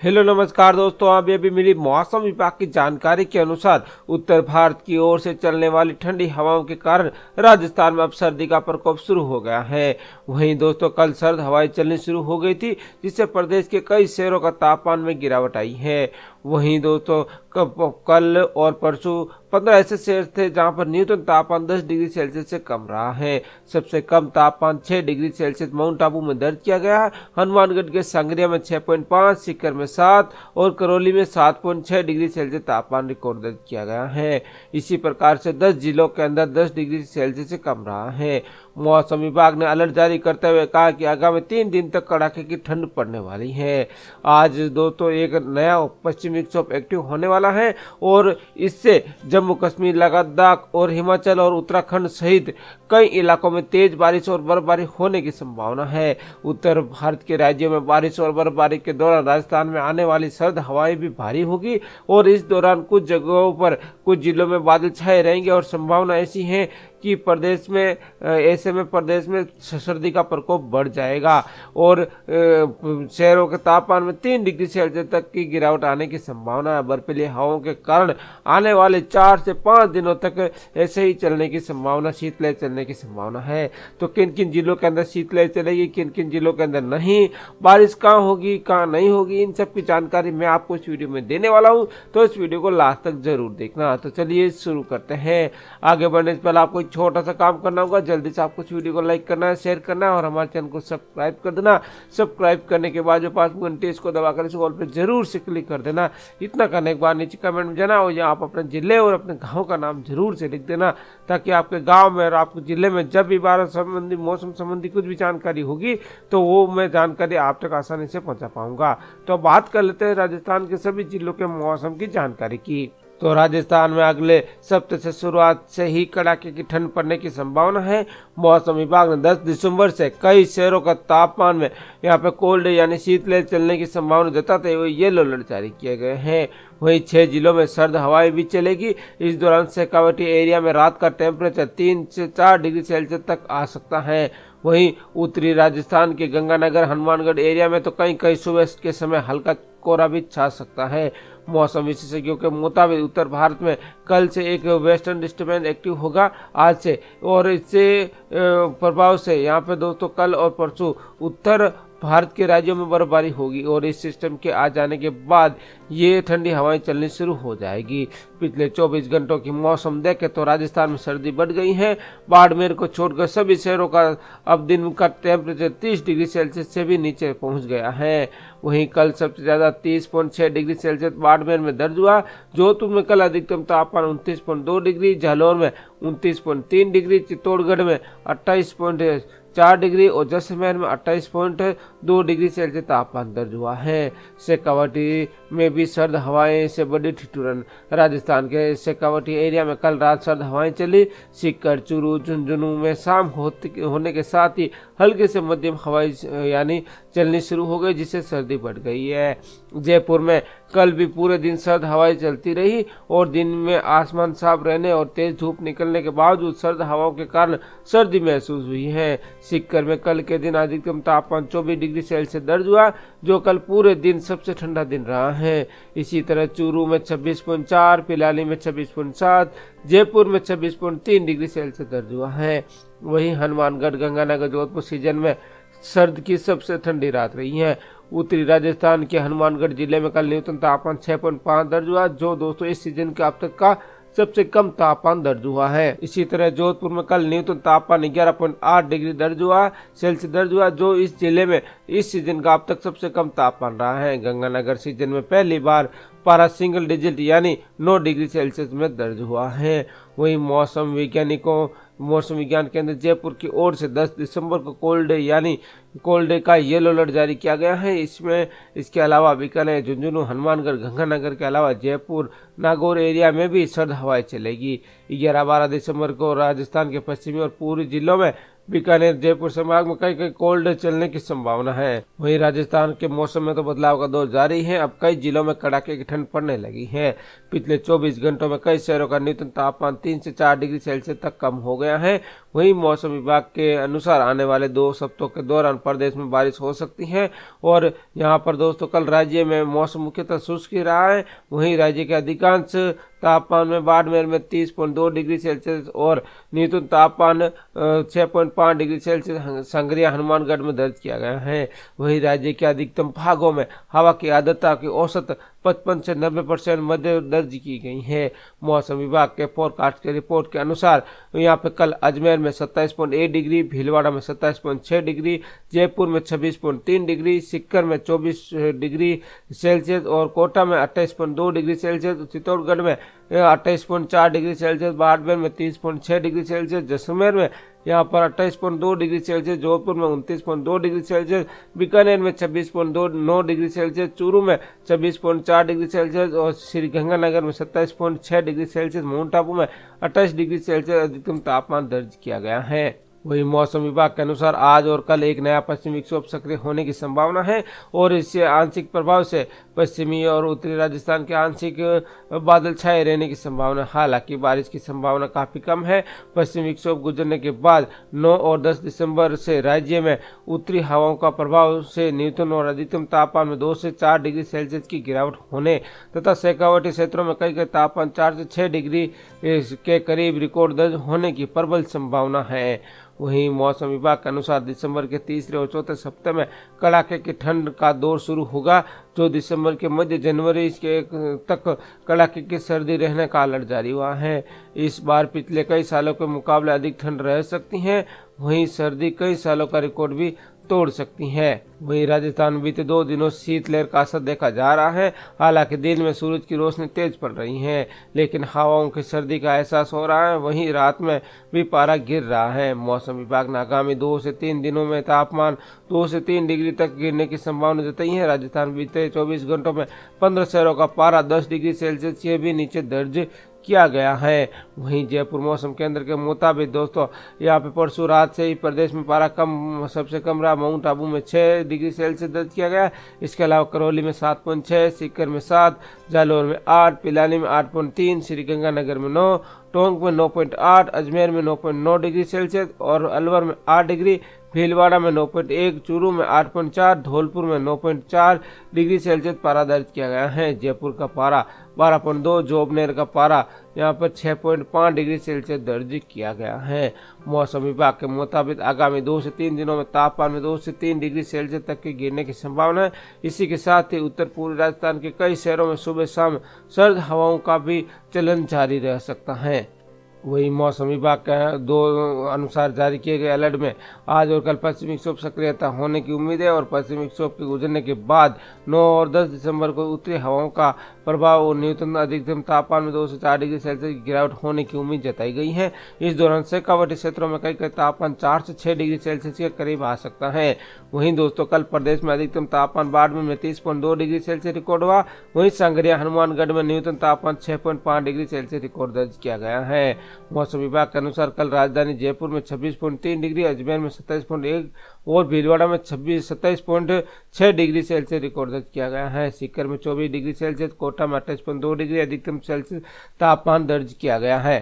Hello नमस्कार दोस्तों, अभी मिली मौसम विभाग की जानकारी के अनुसार उत्तर भारत की ओर से चलने वाली ठंडी हवाओं के कारण राजस्थान में अब सर्दी का प्रकोप शुरू हो गया है। वहीं दोस्तों कल सर्द हवाएं चलनी शुरू हो गई थी, जिससे प्रदेश के कई शहरों का तापमान में गिरावट आई है। वहीं दोस्तों कल और परसों 15 ऐसे शहर थे जहां पर न्यूनतम तापमान 10 डिग्री सेल्सियस से कम रहा है। सबसे कम तापमान 6 डिग्री सेल्सियस माउंट आबू में दर्ज किया गया। हनुमानगढ़ के संगरिया में 6.5, सीकर में 7 और करौली में 7.6 डिग्री सेल्सियस तापमान रिकॉर्ड दर्ज किया गया है। इसी प्रकार से 10 जिलों के अंदर 10 डिग्री सेल्सियस से कम रहा है। मौसम विभाग ने अलर्ट जारी करते हुए कहा कि आगामी 3 दिन तक कड़ाके की ठंड पड़ने वाली है। आज दोस्तों एक नया पश्चिमी विक्षोभ एक्टिव होने वाला है और इससे जम्मू कश्मीर, लद्दाख और हिमाचल और उत्तराखंड सहित कई इलाकों में तेज बारिश और बर्फबारी होने की संभावना है। उत्तर भारत के राज्यों में बारिश और बर्फबारी के दौरान राजस्थान में आने वाली सर्द हवाएं भी भारी होगी और इस दौरान कुछ जगहों पर कुछ जिलों में बादल छाए रहेंगे और संभावना ऐसी है कि प्रदेश में सर्दी का प्रकोप बढ़ जाएगा और शहरों के तापमान में 3 डिग्री सेल्सियस तक की गिरावट आने की संभावना है। बर्फीली हवाओं के कारण आने वाले 4 से 5 दिनों तक ऐसे ही चलने की संभावना, शीतलहर चलने की संभावना है। तो किन किन जिलों के अंदर शीतलहर चलेगी, किन किन जिलों के अंदर नहीं, बारिश कहाँ होगी कहाँ नहीं होगी, इन सब की जानकारी मैं आपको इस वीडियो में देने वाला हूँ। तो इस वीडियो को लास्ट तक जरूर देखना। तो चलिए शुरू करते हैं। आगे बढ़ने से पहले आपको छोटा सा काम करना होगा, जल्दी से आपको इस वीडियो को लाइक करना है, शेयर करना है और हमारे चैनल को सब्सक्राइब कर देना। सब्सक्राइब करने के बाद जो पास में घंटी इसको दबाकर इस ऑल पे जरूर से क्लिक कर देना। इतना करने के बाद नीचे कमेंट में जाना और आप अपने जिले और अपने गांव का नाम जरूर से लिख देना, ताकि आपके गांव में और आपके जिले में जब भी बारिश संबंधी, मौसम संबंधी कुछ भी जानकारी होगी तो वो मैं जानकारी आप तक आसानी से पहुंचा पाऊंगा। तो बात कर लेते हैं राजस्थान के सभी जिलों के मौसम की जानकारी की। तो राजस्थान में अगले सप्ताह से शुरुआत से ही कड़ाके की ठंड पड़ने की संभावना है। मौसम विभाग ने 10 दिसंबर से कई शहरों का तापमान में यहाँ पे कोल्ड यानी शीतलहर चलने की संभावना जताते हुए येलो अलर्ट जारी किए गए हैं। वहीं 6 जिलों में सर्द हवाएं भी चलेगी। इस दौरान शेखावाटी एरिया में रात का टेम्परेचर 3 से 4 डिग्री सेल्सियस तक आ सकता है। वहीं उत्तरी राजस्थान के गंगानगर, हनुमानगढ़ एरिया में तो कहीं सुबह के समय हल्का कोहरा भी छा सकता है। मौसम विशेषज्ञों के मुताबिक उत्तर भारत में कल से एक वेस्टर्न डिस्टर्बेंस एक्टिव होगा आज से, और इससे प्रभाव से यहाँ पे दोस्तों कल और परसों उत्तर भारत के राज्यों में बर्फबारी होगी और इस सिस्टम के आ जाने के बाद ये ठंडी हवाएं चलनी शुरू हो जाएगी। पिछले 24 घंटों की मौसम देखें तो राजस्थान में सर्दी बढ़ गई है। बाड़मेर को छोड़कर सभी शहरों का अब दिन का टेम्परेचर 30 डिग्री सेल्सियस से भी नीचे पहुंच गया है। वहीं कल सबसे ज्यादा 30.6 डिग्री सेल्सियस बाड़मेर में दर्ज हुआ। जोधपुर में कल अधिकतम तापमान 29.2 डिग्री, जालौर में 29.3 डिग्री, चित्तौड़गढ़ में 28.4 डिग्री और जैसलमेर में 28.2 डिग्री सेल्सियस तापमान दर्ज हुआ है। शेखावाटी में भी सर्द हवाएं से बड़ी ठिठुरन। राजस्थान के शेखावाटी एरिया में कल रात सर्द हवाएं चली। सीकर, चूरू, झुंझुनू में शाम होने के साथ ही हल्के से मध्यम हवाएं यानी चलनी शुरू हो गई, जिससे सर्दी बढ़ गई है। जयपुर में कल भी पूरे दिन सर्द हवाएं चलती रही और दिन में आसमान साफ रहने और तेज धूप निकलने के बावजूद सर्द हवाओं के कारण सर्दी महसूस हुई है। सीकर में कल के दिन अधिकतम तापमान 24 डिग्री सेल्सियस दर्ज हुआ, जो कल पूरे दिन सबसे ठंडा दिन रहा है। इसी तरह चूरू में 26.4, पिलानी में 26.7, जयपुर में 26.3 डिग्री सेल्सियस दर्ज हुआ है। वहीं हनुमानगढ़, गंगानगर, जोधपुर सीजन में सर्द की सबसे ठंडी रात रही है। उत्तरी राजस्थान के हनुमानगढ़ जिले में कल न्यूनतम तापमान 6.5 दर्ज हुआ, जो दोस्तों इस सीजन के अब तक का सबसे कम तापमान दर्ज हुआ है। इसी तरह जोधपुर में कल न्यूनतम तापमान 11.8 डिग्री सेल्सियस दर्ज हुआ, जो इस जिले में इस सीजन का अब तक सबसे कम तापमान रहा है। गंगानगर सीजन में पहली बार पारा सिंगल डिजिट यानी 9 डिग्री सेल्सियस में दर्ज हुआ है। वहीं मौसम विज्ञान केंद्र जयपुर की ओर से 10 दिसंबर को कोल्ड डे का येलो अलर्ट जारी किया गया है। इसके अलावा बीकानेर, झुंझुनू, हनुमानगढ़, गंगानगर के अलावा जयपुर, नागौर एरिया में भी सर्द हवाएं चलेगी। 11-12 दिसंबर को राजस्थान के पश्चिमी और पूर्वी जिलों में बीकानेर, जयपुर संभाग में कई कोल्ड चलने की संभावना है। वहीं राजस्थान के मौसम में तो बदलाव का दौर जारी है। अब कई जिलों में कड़ाके की ठंड पड़ने लगी है। पिछले 24 घंटों में कई शहरों का न्यूनतम तापमान 3 से 4 डिग्री सेल्सियस तक कम हो गया है। वहीं मौसम विभाग के अनुसार आने वाले 2 सप्ताहों के दौरान प्रदेश में बारिश हो सकती है और यहाँ पर दोस्तों कल राज्य में मौसम मुख्यतः शुष्क ही रहा है। वहीं राज्य के अधिकांश तापमान में बाड़मेर में 30.2 डिग्री सेल्सियस और न्यूनतम तापमान 6.5 डिग्री सेल्सियस संग्रिया हनुमानगढ़ में दर्ज किया गया है। वहीं राज्य के अधिकतम भागों में हवा की आर्द्रता की औसत 55 से 90% मध्य दर्ज की गई है। मौसम विभाग के फोरकास्ट के रिपोर्ट के अनुसार यहाँ पे कल अजमेर में 27.1 डिग्री, भीलवाड़ा में 27.6 डिग्री, जयपुर में 26.3 डिग्री, सीकर में 24 डिग्री सेल्सियस और कोटा में 28.2 डिग्री सेल्सियस, चित्तौड़गढ़ में 28.4 डिग्री सेल्सियस, बाड़मेर में 30.6 डिग्री सेल्सियस, जैसलमेर में यहाँ पर 28.2 डिग्री सेल्सियस, जोधपुर में 29.2 डिग्री सेल्सियस, बीकानेर में 26.9 डिग्री सेल्सियस, चूरू में 26.4 डिग्री सेल्सियस और श्रीगंगानगर में 27.6 डिग्री सेल्सियस, माउंट आबू में 28 डिग्री सेल्सियस अधिकतम तापमान दर्ज किया गया है। वही मौसम विभाग के अनुसार आज और कल एक नया पश्चिमी विक्षोभ सक्रिय होने की संभावना है और इससे आंशिक प्रभाव से पश्चिमी और उत्तरी राजस्थान के आंशिक बादल छाए रहने की संभावना। हालांकि बारिश की संभावना काफी कम है। पश्चिमी विक्षोभ गुजरने के बाद 9 और 10 दिसंबर से राज्य में उत्तरी हवाओं का प्रभाव से न्यूनतम और अधिकतम तापमान में 2 से 4 डिग्री सेल्सियस की गिरावट होने तथा शेखावटी क्षेत्रों में कई तापमान 4 से 6 डिग्री के करीब रिकॉर्ड दर्ज होने की प्रबल संभावना है। वहीं मौसम विभाग के अनुसार दिसंबर के तीसरे और चौथे सप्ताह में कड़ाके की ठंड का दौर शुरू होगा, जो दिसंबर के मध्य जनवरी के तक कड़ाके की सर्दी रहने का अलर्ट जारी हुआ है। इस बार पिछले कई सालों के मुकाबले अधिक ठंड रह सकती है। वहीं सर्दी कई सालों का रिकॉर्ड भी तोड़ सकती है। वहीं राजस्थान में बीते 2 दिनों शीतलहर का असर देखा जा रहा है। हालांकि दिन में सूरज की रोशनी तेज पड़ रही है, लेकिन हवाओं की सर्दी का एहसास हो रहा है। वहीं रात में भी पारा गिर रहा है। मौसम विभाग ने आगामी 2 से 3 दिनों में तापमान 2 से 3 डिग्री तक गिरने की संभावना जताई है। राजस्थान बीते 24 घंटों में 15 शहरों का पारा 10 डिग्री सेल्सियस से भी नीचे दर्ज किया गया है। वहीं जयपुर मौसम केंद्र के मुताबिक दोस्तों यहाँ पे परसों रात से ही प्रदेश में पारा सबसे कम रहा। माउंट आबू में 6 डिग्री सेल्सियस दर्ज किया गया। इसके अलावा करौली में 7.6, सीकर में 7, जालौर में 8, पिलानी में 8.3, श्रीगंगानगर में 9, टोंक में 9.8, अजमेर में 9.9 डिग्री सेल्सियस और अलवर में 8 डिग्री, भीलवाड़ा में 9.1, चूरू में 8.4, धौलपुर में 9.4 डिग्री सेल्सियस पारा दर्ज किया गया है। जयपुर का पारा 12.2, जोबनेर का पारा यहाँ पर 6.5 डिग्री सेल्सियस दर्ज किया गया है। मौसम विभाग के मुताबिक आगामी 2 से 3 दिनों में तापमान में 2 से 3 डिग्री सेल्सियस तक के गिरने की संभावना है। इसी के साथ ही उत्तर पूर्वी राजस्थान के कई शहरों में सुबह शाम सर्द हवाओं का भी चलन जारी रह सकता है। वही मौसम विभाग के 2 अनुसार जारी किए गए अलर्ट में आज और कल पश्चिमी विक्षोभ सक्रियता होने की उम्मीद है और पश्चिमी विक्षोभ के गुजरने के बाद 9 और 10 दिसंबर को उत्तरी हवाओं का प्रभाव और न्यूनतम अधिकतम तापमान में 2 से 4 डिग्री सेल्सियस की गिरावट होने की उम्मीद जताई गई है। इस दौरान शेखावटी क्षेत्रों में कई तापमान 4 से 6 डिग्री सेल्सियस के करीब आ सकता है। वहीं दोस्तों कल प्रदेश में अधिकतम तापमान बाड़मेर में 30.2 डिग्री सेल्सियस रिकॉर्ड हुआ। वहीं संग्रिया हनुमानगढ़ में न्यूनतम तापमान 6.5 डिग्री सेल्सियस रिकॉर्ड दर्ज किया गया है। मौसम विभाग के अनुसार कल राजधानी जयपुर में 26.3 डिग्री, अजमेर में 27.1 और भीलवाड़ा में 27.6 डिग्री सेल्सियस रिकॉर्ड दर्ज किया गया है। सीकर में 24 डिग्री सेल्सियस, कोटा में 28.2 डिग्री अधिकतम सेल्सियस तापमान दर्ज किया गया है।